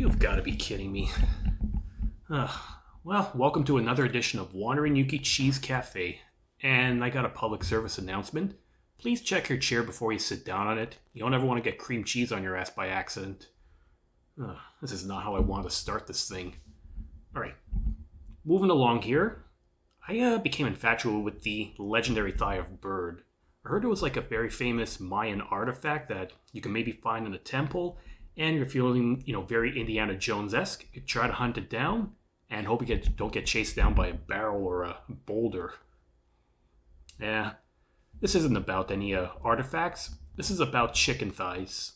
You've got to be kidding me. Ugh. Well, welcome to another edition of Wandering Yuki Cheese Cafe. And I got a public service announcement. Please check your chair before you sit down on it. You don't ever want to get cream cheese on your ass by accident. This is not how I want to start this thing. Alright, moving along here. I became infatuated with the legendary thigh of bird. I heard it was like a very famous Mayan artifact that you can maybe find in a temple, and you're feeling, very Indiana Jones-esque. You try to hunt it down and hope you don't get chased down by a barrel or a boulder. Yeah, this isn't about any artifacts. This is about chicken thighs.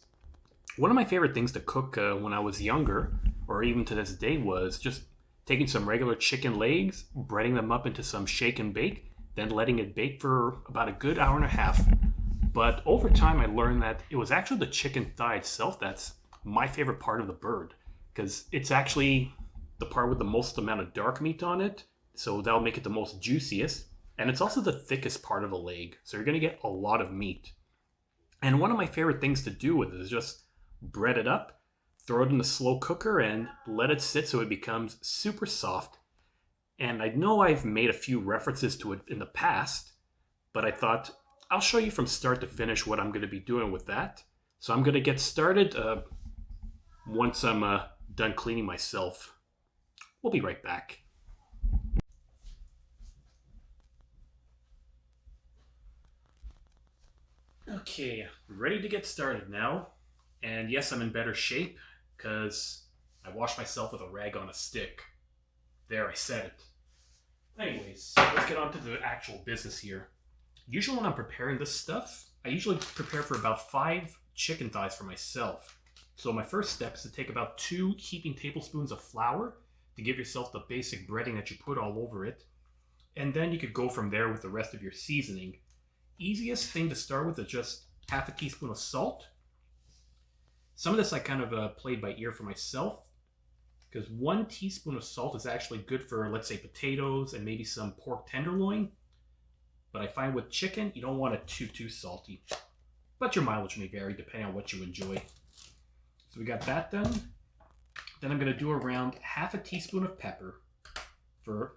One of my favorite things to cook when I was younger, or even to this day, was just taking some regular chicken legs, breading them up into some shake and bake, then letting it bake for about a good hour and a half. But over time, I learned that it was actually the chicken thigh itself that's my favorite part of the bird, because it's actually the part with the most amount of dark meat on it, so that'll make it the most juiciest. And it's also the thickest part of the leg, so you're going to get a lot of meat. And one of my favorite things to do with it is just bread it up, throw it in the slow cooker, and let it sit so it becomes super soft. And I know I've made a few references to it in the past, but I thought I'll show you from start to finish what I'm going to be doing with that. So I'm going to get started once I'm done cleaning myself. We'll be right back. Okay, ready to get started now. And yes, I'm in better shape because I washed myself with a rag on a stick. There, I said it. Anyways, let's get on to the actual business here. Usually when I'm preparing this stuff, I usually prepare for about 5 chicken thighs for myself. So my first step is to take about 2 heaping tablespoons of flour to give yourself the basic breading that you put all over it. And then you could go from there with the rest of your seasoning. Easiest thing to start with is just half a teaspoon of salt. Some of this I kind of played by ear for myself, because 1 teaspoon of salt is actually good for, let's say, potatoes and maybe some pork tenderloin. But I find with chicken, you don't want it too salty. But your mileage may vary depending on what you enjoy. So we got that done. Then I'm going to do around half a teaspoon of pepper.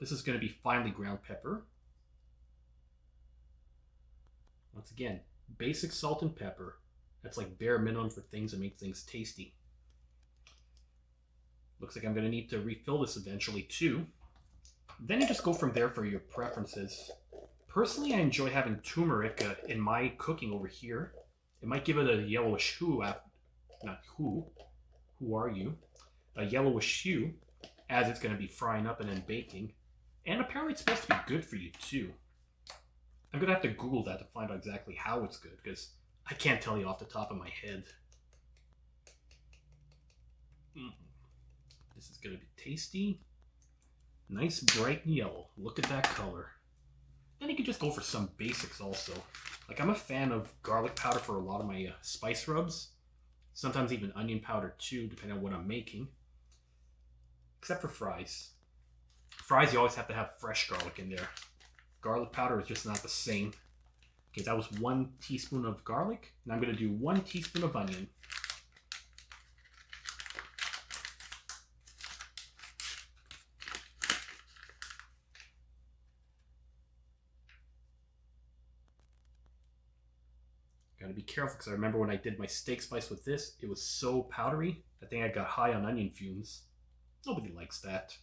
This is going to be finely ground pepper. Once again, basic salt and pepper. That's like bare minimum for things that make things tasty. Looks like I'm going to need to refill this eventually too. Then you just go from there for your preferences. Personally, I enjoy having turmeric in my cooking over here. It might give it a yellowish hue, who are you? A yellowish hue as it's going to be frying up and then baking. And apparently it's supposed to be good for you too. I'm going to have to Google that to find out exactly how it's good, because I can't tell you off the top of my head. This is going to be tasty. Nice bright yellow. Look at that color. Then you can just go for some basics also. Like, I'm a fan of garlic powder for a lot of my spice rubs. Sometimes even onion powder too, depending on what I'm making. Except for fries. Fries, you always have to have fresh garlic in there. Garlic powder is just not the same. Okay, that was 1 teaspoon of garlic. And I'm going to do 1 teaspoon of onion. Gotta be careful, because I remember when I did my steak spice with this, it was so powdery, I think I got high on onion fumes. Nobody likes that.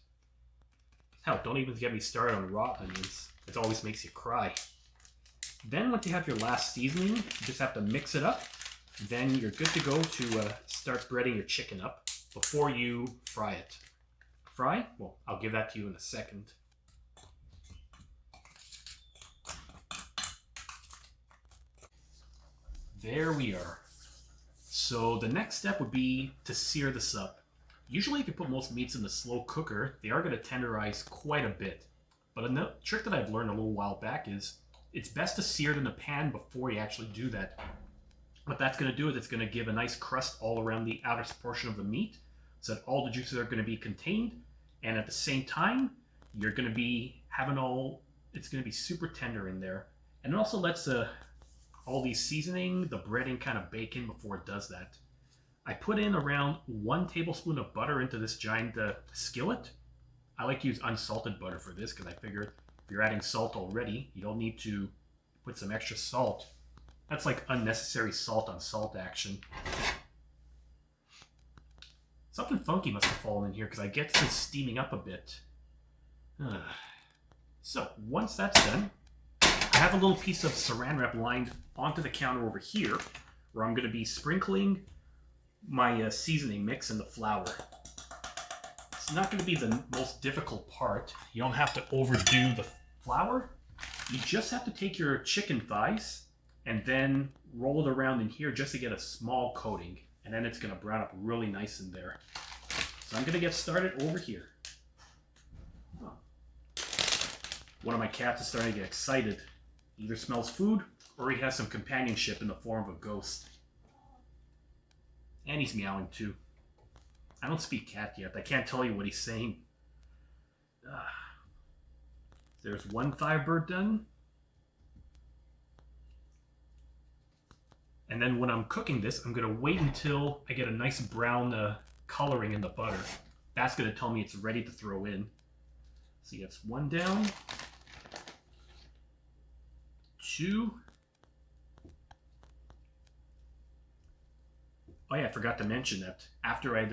Hell, don't even get me started on raw onions. It always makes you cry. Then once you have your last seasoning, you just have to mix it up. Then you're good to go to start breading your chicken up before you fry it. Fry? Well, I'll give that to you in a second. There we are. So the next step would be to sear this up. Usually if you put most meats in the slow cooker, they are going to tenderize quite a bit. But a trick that I've learned a little while back is it's best to sear it in the pan before you actually do that. What that's going to do is it's going to give a nice crust all around the outer portion of the meat, so that all the juices are going to be contained, and at the same time, you're going to be it's going to be super tender in there. And it also lets all the seasoning, the breading kind of bake in before it does that. I put in around 1 tablespoon of butter into this giant skillet. I like to use unsalted butter for this because I figured if you're adding salt already, you don't need to put some extra salt. That's like unnecessary salt on salt action. Something funky must have fallen in here because I get this steaming up a bit. So once that's done, I have a little piece of saran wrap lined onto the counter over here where I'm going to be sprinkling my seasoning mix in the flour. It's not going to be the most difficult part. You don't have to overdo the flour. You just have to take your chicken thighs and then roll it around in here just to get a small coating. And then it's going to brown up really nice in there. So I'm going to get started over here. Oh. One of my cats is starting to get excited. He either smells food or he has some companionship in the form of a ghost. And he's meowing too. I don't speak cat yet. I can't tell you what he's saying. There's one thigh bird done. And then when I'm cooking this, I'm going to wait until I get a nice brown coloring in the butter. That's going to tell me it's ready to throw in. See, that's 1 down. 2. Oh yeah, I forgot to mention that after I'd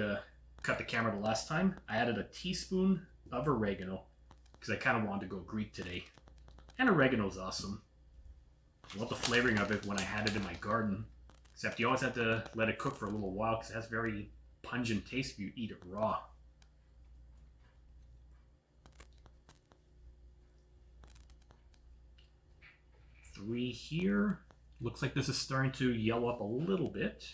cut the camera the last time, I added a teaspoon of oregano because I kind of wanted to go Greek today. And oregano's awesome. I love the flavoring of it when I had it in my garden. Except you always have to let it cook for a little while because it has very pungent taste if you eat it raw. Three here. Looks like this is starting to yellow up a little bit.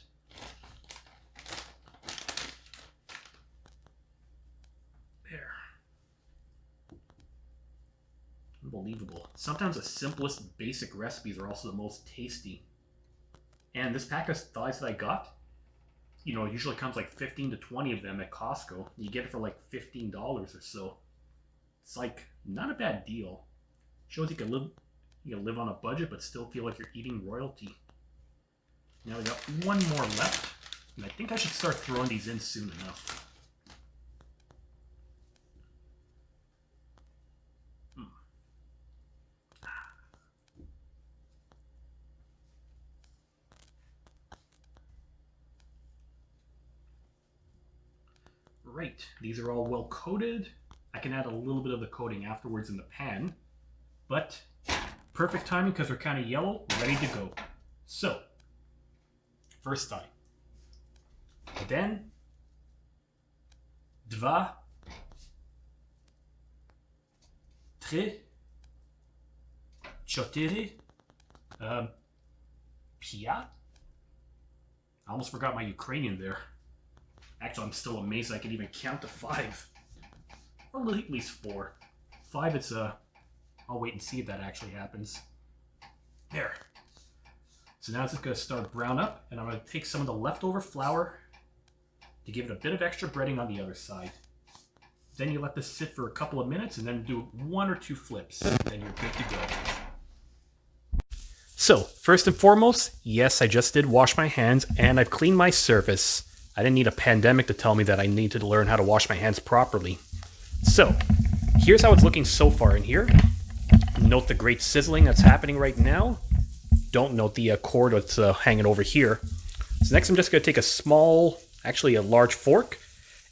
There. Unbelievable. Sometimes the simplest basic recipes are also the most tasty. And this pack of thighs that I got, you know, it usually comes like 15 to 20 of them at Costco. You get it for like $15 or so. It's like not a bad deal. Shows you can live on a budget but still feel like you're eating royalty. Now we got one more left, and I think I should start throwing these in soon enough. Right, these are all well coated. I can add a little bit of the coating afterwards in the pan, but perfect timing because they're kind of yellow, ready to go. So, first thigh. Jeden, dwa, trzy, cztery, pięć. I almost forgot my Ukrainian there. Actually, I'm still amazed I could even count to 5. Or at least 4. 5, it's I'll wait and see if that actually happens. There. So now it's just going to start brown up, and I'm going to take some of the leftover flour to give it a bit of extra breading on the other side. Then you let this sit for a couple of minutes, and then do 1 or 2 flips, and then you're good to go. So, first and foremost, yes, I just did wash my hands, and I've cleaned my surface. I didn't need a pandemic to tell me that I needed to learn how to wash my hands properly. So, here's how it's looking so far in here. Note the great sizzling that's happening right now. Don't note the cord that's hanging over here. So next I'm just going to take a large fork,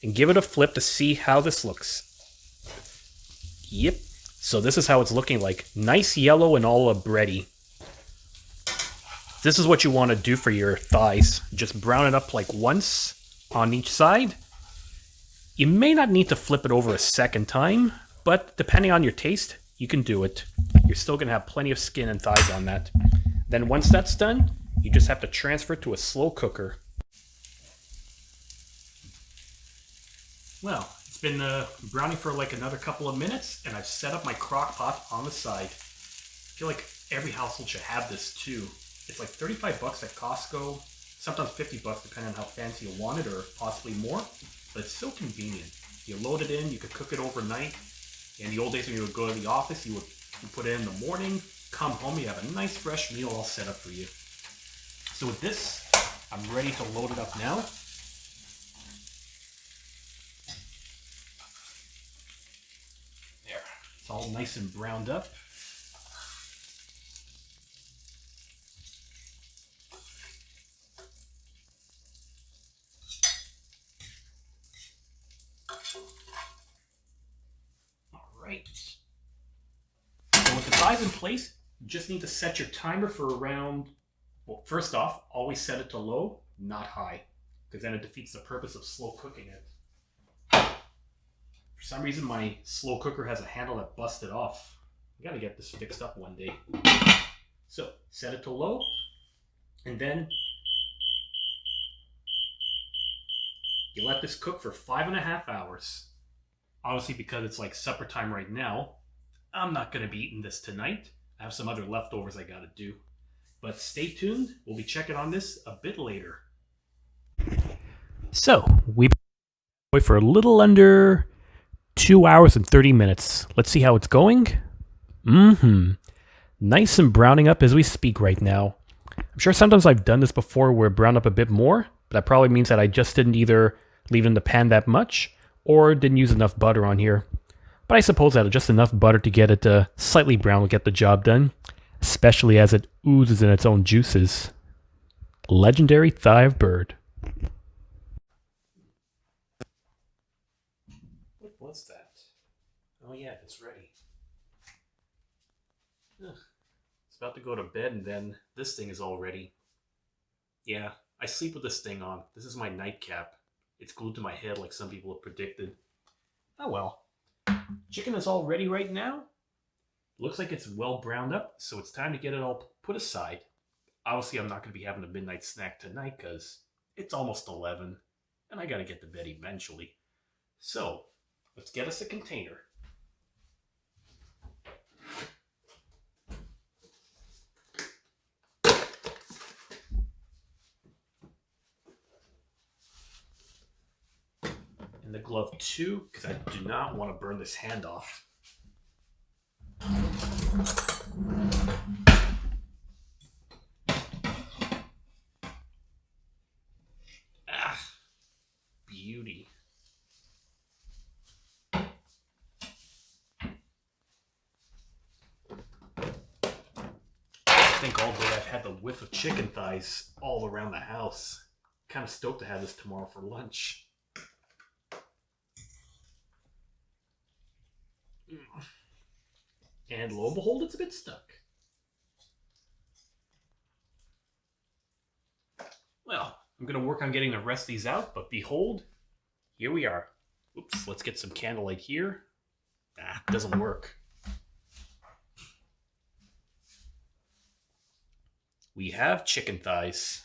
and give it a flip to see how this looks. Yep. So this is how it's looking like. Nice yellow and all bready. This is what you want to do for your thighs. Just brown it up like once on each side. You may not need to flip it over a second time, but depending on your taste, you can do it. You're still going to have plenty of skin and thighs on that. Then once that's done, you just have to transfer it to a slow cooker. Well, it's been browning for like another couple of minutes, and I've set up my crock pot on the side. I feel like every household should have this too. It's like $35 at Costco, sometimes $50 depending on how fancy you want it, or possibly more. But it's so convenient. You load it in, you could cook it overnight. In the old days when you would go to the office, you put it in the morning, come home, you have a nice fresh meal all set up for you. So with this, I'm ready to load it up now. It's all nice and browned up. All right. So with the thighs in place, you just need to set your timer for around, well, first off, always set it to low, not high, because then it defeats the purpose of slow cooking it. For some reason, my slow cooker has a handle that busted off. I gotta get this fixed up one day. So, set it to low, and then you let this cook for 5.5 hours. Obviously, because it's like supper time right now, I'm not gonna be eating this tonight. I have some other leftovers I gotta do. But stay tuned, we'll be checking on this a bit later. So, we wait for a little under 2 hours and 30 minutes. Let's see how it's going. Nice and browning up as we speak right now. I'm sure sometimes I've done this before where it browned up a bit more, but that probably means that I just didn't either leave it in the pan that much or didn't use enough butter on here. But I suppose that just enough butter to get it slightly brown will get the job done, especially as it oozes in its own juices. Legendary thigh of bird. What's that? Oh yeah, it's ready. Ugh. It's about to go to bed and then this thing is all ready. Yeah, I sleep with this thing on. This is my nightcap. It's glued to my head like some people have predicted. Oh well. Chicken is all ready right now. Looks like it's well browned up, so it's time to get it all put aside. Obviously, I'm not going to be having a midnight snack tonight because it's almost 11 and I got to get to bed eventually. So, let's get us a container. And the glove too, because I do not want to burn this hand off. Ah, beauty. I think all day I've had the whiff of chicken thighs all around the house. Kind of stoked to have this tomorrow for lunch. And lo and behold, it's a bit stuck. Well, I'm going to work on getting the rest of these out, but behold, here we are. Oops, let's get some candlelight here. Ah, doesn't work. We have chicken thighs,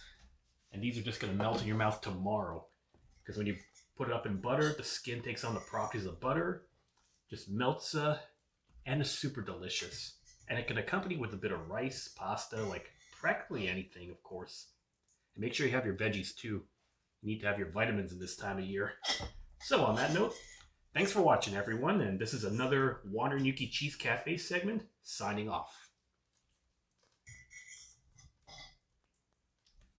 and these are just going to melt in your mouth tomorrow. Because when you put it up in butter, the skin takes on the properties of butter, just melts, and is super delicious. And it can accompany with a bit of rice, pasta, like practically anything, of course. And make sure you have your veggies too. You need to have your vitamins in this time of year. So on that note, thanks for watching everyone, and this is another Wandering Yuki Cheese Cafe segment, signing off.